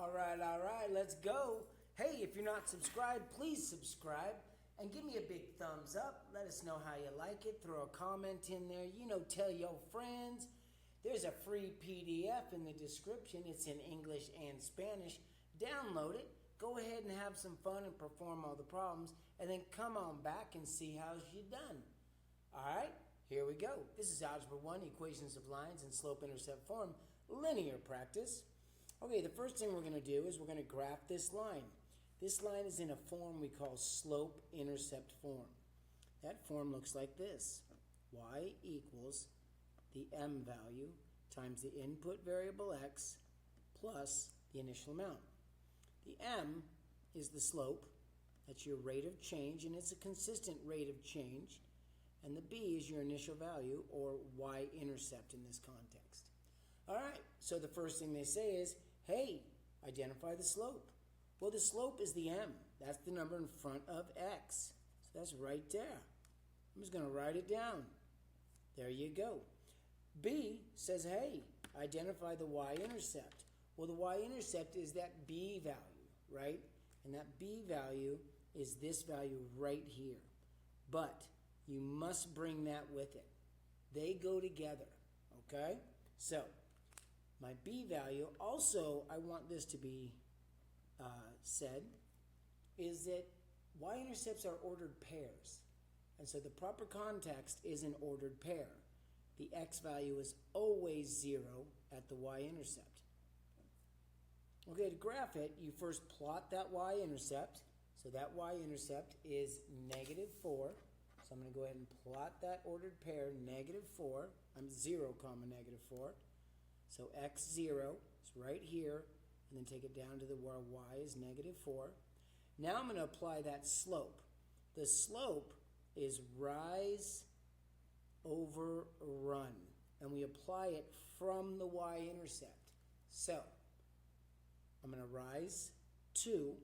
All right, let's go. Hey, if you're not subscribed, please subscribe and give me a big thumbs up. Let us know how you like it. Throw a comment in there. Tell your friends. There's a free PDF in the description. It's in English and Spanish. Download it. Go ahead and have some fun and perform all the problems. And then come on back and see how you done. All right, here we go. This is Algebra 1, equations of lines in slope intercept form, linear practice. Okay, the first thing we're going to do is we're going to graph this line. This line is in a form we call slope intercept form. That form looks like this. Y equals the m value times the input variable x plus the initial amount. The m is the slope. That's your rate of change, and it's a consistent rate of change. And the b is your initial value, or y-intercept in this context. All right, so the first thing they say is, hey, identify the slope. Well, the slope is the m. That's the number in front of x. So that's right there. I'm just going to write it down. There you go. B says, hey, identify the y-intercept. Well, the y-intercept is that b value, right? And that b value is this value right here. But you must bring that with it. They go together, okay? So my b value, also I want this to be said, is that y-intercepts are ordered pairs. And so the proper context is an ordered pair. The x value is always 0 at the y-intercept. Okay, to graph it, you first plot that y-intercept. So that y-intercept is -4. So I'm going to go ahead and plot that ordered pair, -4. I'm 0, -4. So x0 is right here, and then take it down to where y is -4. Now I'm going to apply that slope. The slope is rise over run, and we apply it from the y-intercept. So I'm going to rise 2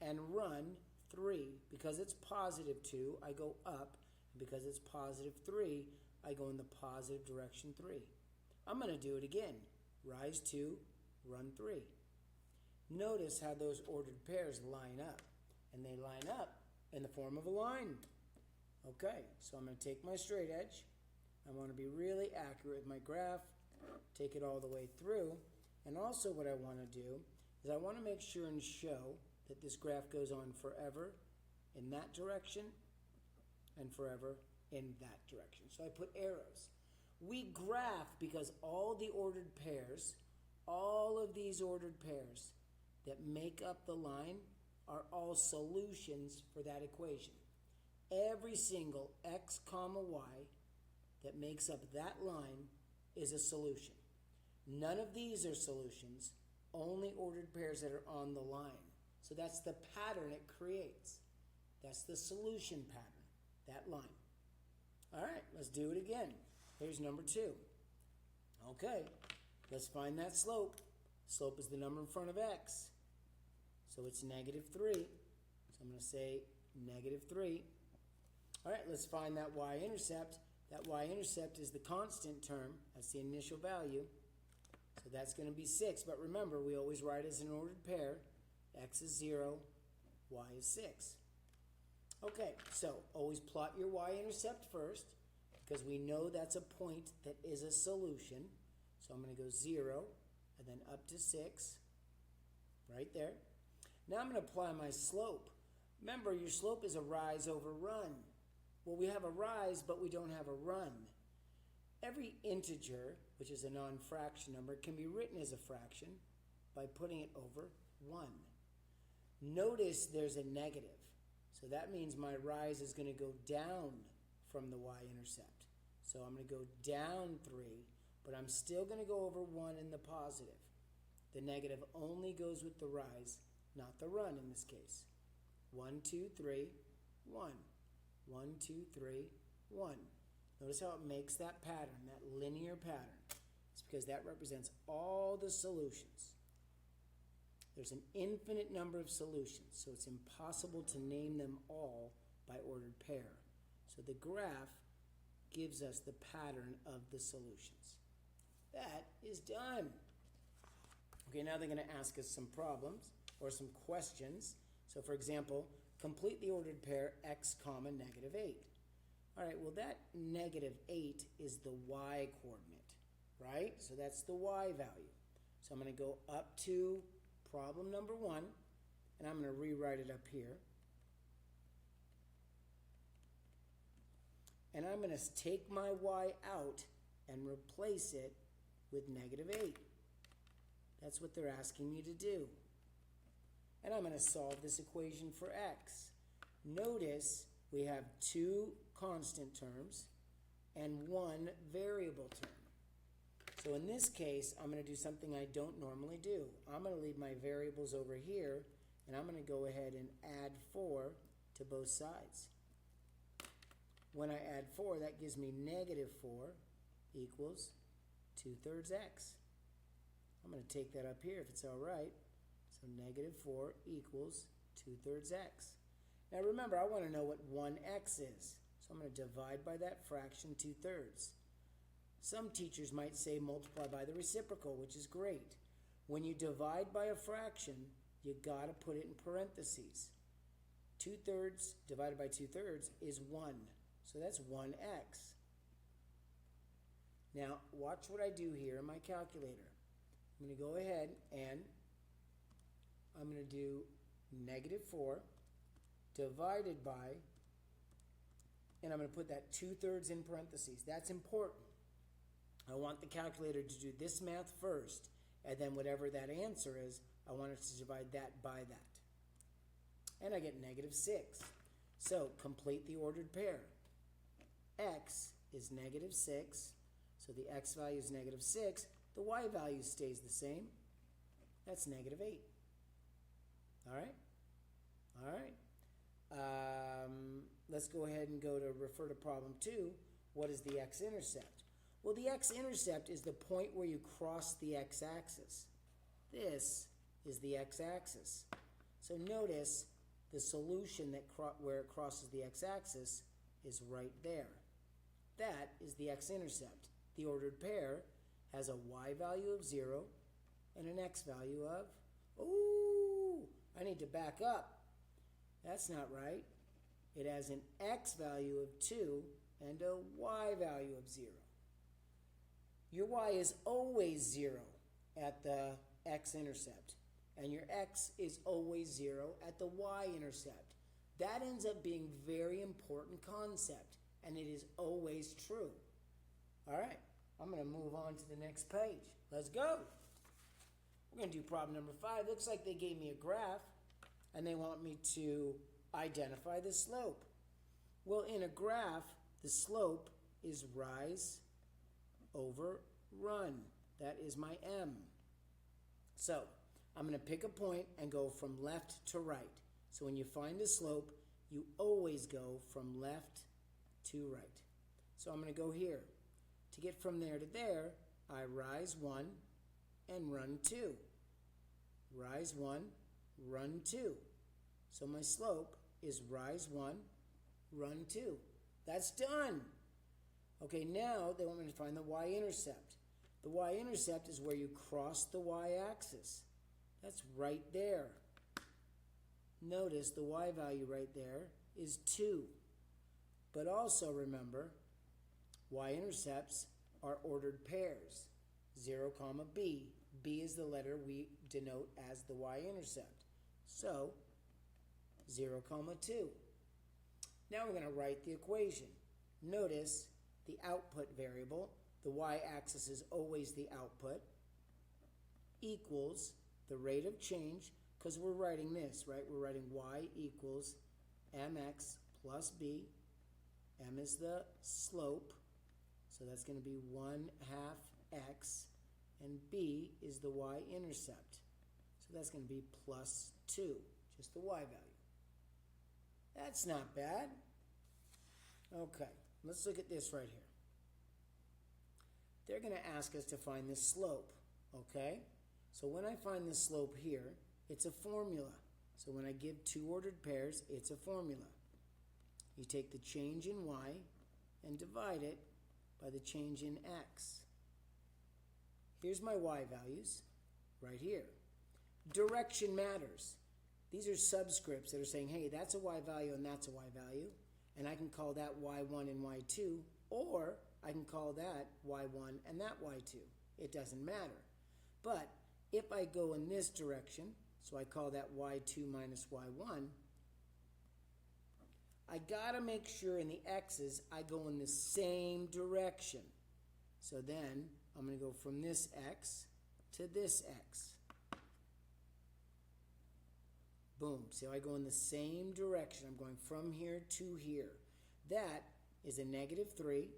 and run 3. Because it's +2, I go up, and because it's +3, I go in the positive direction 3. I'm going to do it again. Rise 2, run 3. Notice how those ordered pairs line up, and they line up in the form of a line. Okay, so I'm going to take my straight edge. I want to be really accurate with my graph, take it all the way through, and also what I want to do is I want to make sure and show that this graph goes on forever in that direction and forever in that direction. So I put arrows. We graph because all the ordered pairs, all of these ordered pairs that make up the line are all solutions for that equation. Every single x comma y that makes up that line is a solution. None of these are solutions, only ordered pairs that are on the line. So that's the pattern it creates. That's the solution pattern, that line. All right, let's do it again. Here's number 2. Okay, let's find that slope. Slope is the number in front of x. So it's -3. So I'm going to say -3. All right, let's find that y-intercept. That y-intercept is the constant term. That's the initial value. So that's going to be 6. But remember, we always write as an ordered pair. X is 0, y is 6. Okay, so always plot your y-intercept first, because we know that's a point that is a solution. So I'm going to go 0, and then up to 6, right there. Now I'm going to apply my slope. Remember, your slope is a rise over run. Well, we have a rise, but we don't have a run. Every integer, which is a non-fraction number, can be written as a fraction by putting it over 1. Notice there's a negative. So that means my rise is going to go down from the y-intercept. So I'm going to go down 3, but I'm still going to go over 1 in the positive. The negative only goes with the rise, not the run in this case. 1, 2, 3, 1. 1, 2, 3, 1. Notice how it makes that pattern, that linear pattern. It's because that represents all the solutions. There's an infinite number of solutions, so it's impossible to name them all by ordered pair. So the graph gives us the pattern of the solutions. That is done. Okay, now they're going to ask us some problems or some questions. So for example, complete the ordered pair x comma negative 8. All right, well that negative 8 is the y coordinate, right? So that's the y value. So I'm going to go up to problem number 1, and I'm going to rewrite it up here. And I'm going to take my y out and replace it with negative 8. That's what they're asking me to do. And I'm going to solve this equation for x. Notice we have 2 constant terms and 1 variable term. So in this case, I'm going to do something I don't normally do. I'm going to leave my variables over here, and I'm going to go ahead and add 4 to both sides. When I add 4, that gives me negative 4 equals 2/3 x. I'm going to take that up here if it's all right. So negative 4 equals 2/3 x. Now remember, I want to know what 1x is. So I'm going to divide by that fraction 2/3. Some teachers might say multiply by the reciprocal, which is great. When you divide by a fraction, you got to put it in parentheses. 2/3 divided by 2/3 is 1. So that's 1x. Now, watch what I do here in my calculator. I'm going to go ahead and I'm going to do negative 4 divided by, and I'm going to put that 2/3 in parentheses. That's important. I want the calculator to do this math first, and then whatever that answer is, I want it to divide that by that. And I get negative 6. So, complete the ordered pair. X is negative 6, so the x value is negative 6. The y value stays the same. That's negative 8. All right? All right. Let's go ahead and go to refer to problem 2. What is the x-intercept? Well, the x-intercept is the point where you cross the x-axis. This is the x-axis. So notice the solution that where it crosses the x-axis is right there. That is the x-intercept. The ordered pair has a y value of 0 and an x value of, ooh, I need to back up. That's not right. It has an x value of 2 and a y value of 0. Your y is always 0 at the x-intercept, and your x is always 0 at the y-intercept. That ends up being a very important concept, and it is always true. All right, I'm going to move on to the next page. Let's go. We're going to do problem number 5. Looks like they gave me a graph, and they want me to identify the slope. Well, in a graph, the slope is rise over run. That is my M. So I'm going to pick a point and go from left to right. So when you find the slope, you always go from left to right. So I'm going to go here. To get from there to there, I rise 1 and run 2. Rise 1, run 2. So my slope is rise 1, run 2. That's done. Okay, now they want me to find the y-intercept. The y-intercept is where you cross the y-axis. That's right there. Notice the y value right there is 2. But also remember, y-intercepts are ordered pairs. 0, comma b. B is the letter we denote as the y-intercept. So, 0, comma 2. Now we're going to write the equation. Notice the output variable, the y-axis is always the output, equals the rate of change, because we're writing this, right? We're writing y equals mx plus b. M is the slope, so that's going to be 1/2 x, and b is the y-intercept. So that's going to be plus 2, just the y value. That's not bad. Okay, let's look at this right here. They're going to ask us to find the slope, okay? So when I find the slope here, it's a formula. So when I give 2 ordered pairs, it's a formula. You take the change in y and divide it by the change in x. Here's my y values. right here. Direction matters. These are subscripts that are saying, hey, that's a y value and that's a y value. And I can call that y1 and y2, or I can call that y1 and that y2. It doesn't matter. But if I go in this direction, so I call that y2 minus y1, I gotta make sure in the x's I go in the same direction. So then I'm gonna go from this x to this x. Boom. See how I go in the same direction. I'm going from here to here. That is a negative 3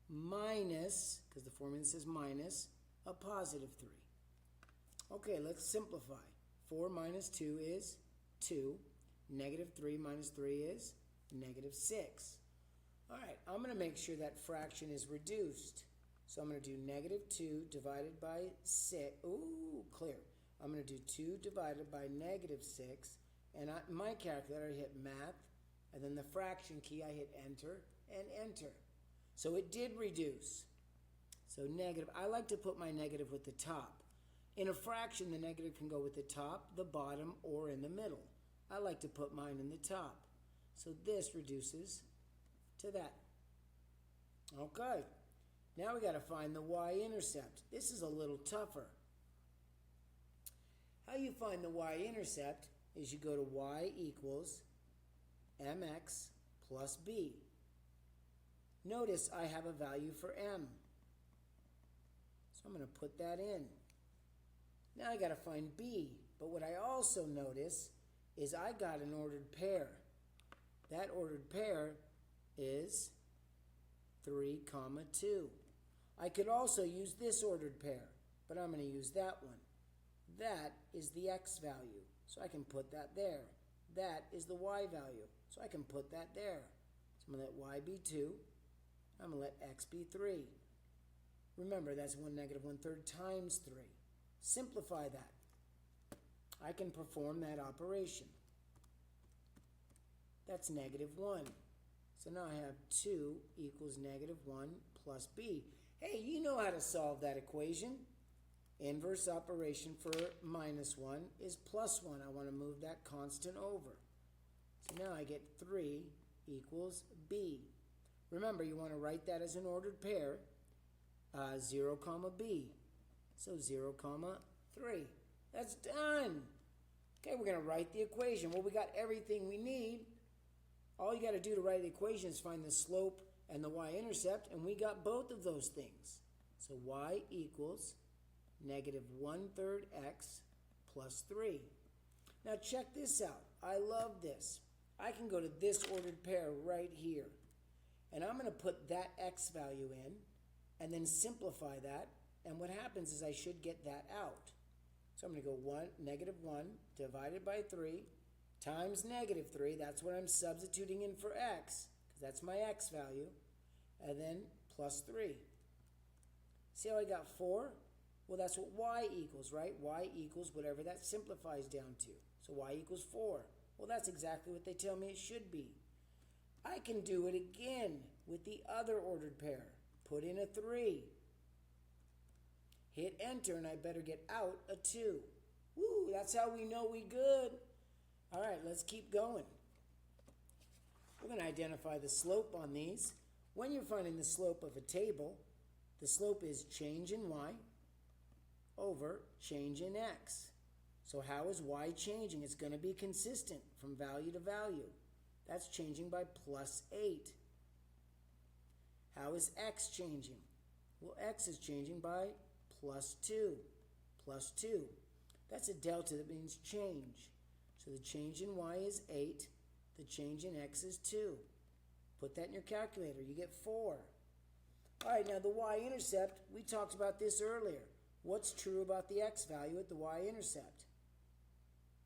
minus, because the formula says minus, a positive 3. Okay, let's simplify. 4 minus 2 is 2. Negative 3 minus 3 is negative 6. All right, I'm going to make sure that fraction is reduced. So I'm going to do negative 2 divided by 6. Ooh, clear. I'm going to do 2 divided by negative 6. And in my calculator, I hit math. And then the fraction key, I hit enter and enter. So it did reduce. So negative. I like to put my negative with the top. In a fraction, the negative can go with the top, the bottom, or in the middle. I like to put mine in the top. So this reduces to that. Okay. Now we got to find the y-intercept. This is a little tougher. How you find the y-intercept is you go to y equals mx plus b. Notice I have a value for m. So I'm going to put that in. Now I got to find b. But what I also notice is I got an ordered pair. That ordered pair is 3, 2. I could also use this ordered pair, but I'm going to use that one. That is the x value, so I can put that there. That is the y value, so I can put that there. So I'm going to let y be 2. I'm going to let x be 3. Remember, that's 1 negative 1/3 times 3. Simplify that. I can perform that operation. That's negative 1. So now I have 2 equals negative 1 plus b. Hey, you know how to solve that equation. Inverse operation for minus 1 is plus 1. I want to move that constant over. So now I get 3 equals b. Remember, you want to write that as an ordered pair. 0, b. So 0, 3. That's done. Okay, we're going to write the equation. Well, we got everything we need. All you got to do to write the equation is find the slope and the y-intercept, and we got both of those things. So y equals negative 1/3 x plus 3. Now check this out. I love this. I can go to this ordered pair right here. And I'm going to put that x value in and then simplify that. And what happens is I should get that out. So I'm going to go negative 1 divided by 3 times negative 3. That's what I'm substituting in for x, because that's my x value. And then plus 3. See how I got 4? Well, that's what y equals, right? Y equals whatever that simplifies down to. So y equals 4. Well, that's exactly what they tell me it should be. I can do it again with the other ordered pair. Put in a 3. Hit enter, and I better get out a 2. Woo, that's how we know we good. All right, let's keep going. We're going to identify the slope on these. When you're finding the slope of a table, the slope is change in y over change in x. So how is y changing? It's going to be consistent from value to value. That's changing by plus 8. How is x changing? Well, x is changing by plus 2. Plus 2. That's a delta that means change. So the change in y is 8. The change in x is 2. Put that in your calculator. You get 4. All right, now the y-intercept, we talked about this earlier. What's true about the x value at the y-intercept?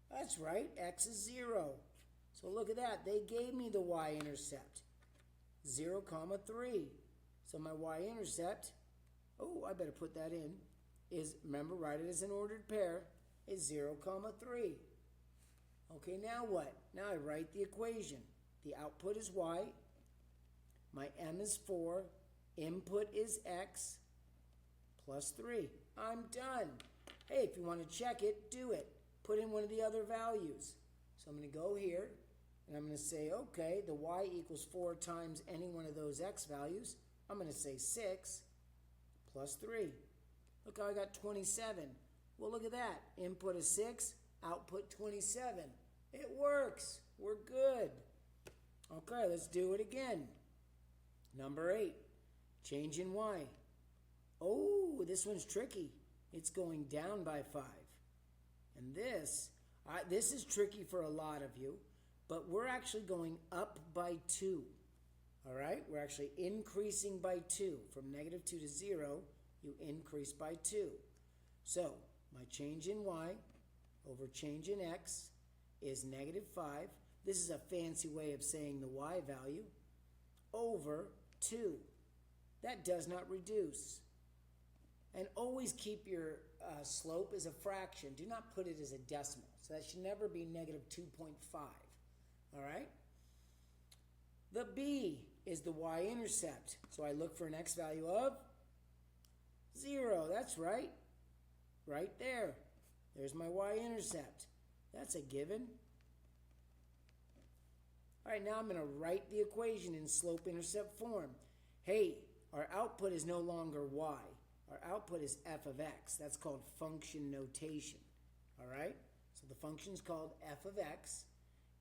That's right, x is 0. So look at that. They gave me the y-intercept. 0, 3. So my y-intercept, oh, I better put that in, is, remember, write it as an ordered pair, is 0, 3. Okay, now what? Now I write the equation. The output is y. My m is 4. Input is x plus 3. I'm done. Hey, if you want to check it, do it. Put in one of the other values. So I'm going to go here, and I'm going to say, okay, the y equals 4 times any one of those x values. I'm going to say 6 plus 3. Look how I got 27. Well, look at that. Input is 6, output 27. It works. We're good. Okay, let's do it again. Number 8, change in y. Oh, this one's tricky. It's going down by 5. And this is tricky for a lot of you, but we're actually going up by 2. All right? We're actually increasing by 2. From -2 to 0, you increase by 2. So my change in y over change in x is -5. This is a fancy way of saying the y value over 2. That does not reduce. And always keep your slope as a fraction. Do not put it as a decimal. So that should never be -2.5. All right? The b is the y-intercept. So I look for an x value of 0. That's right. Right there. There's my y-intercept. That's a given. All right, now I'm going to write the equation in slope-intercept form. Hey, our output is no longer y. Our output is f of x. That's called function notation. All right? So the function is called f of x,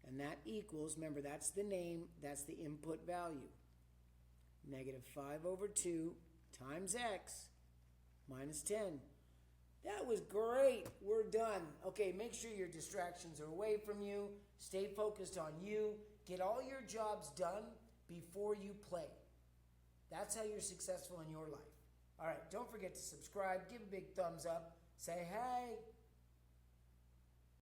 and that equals, remember, that's the name, that's the input value. -5 over 2 times x minus 10. That was great. We're done. Okay, make sure your distractions are away from you. Stay focused on you. Get all your jobs done before you play. That's how you're successful in your life. All right, don't forget to subscribe. Give a big thumbs up. Say hey.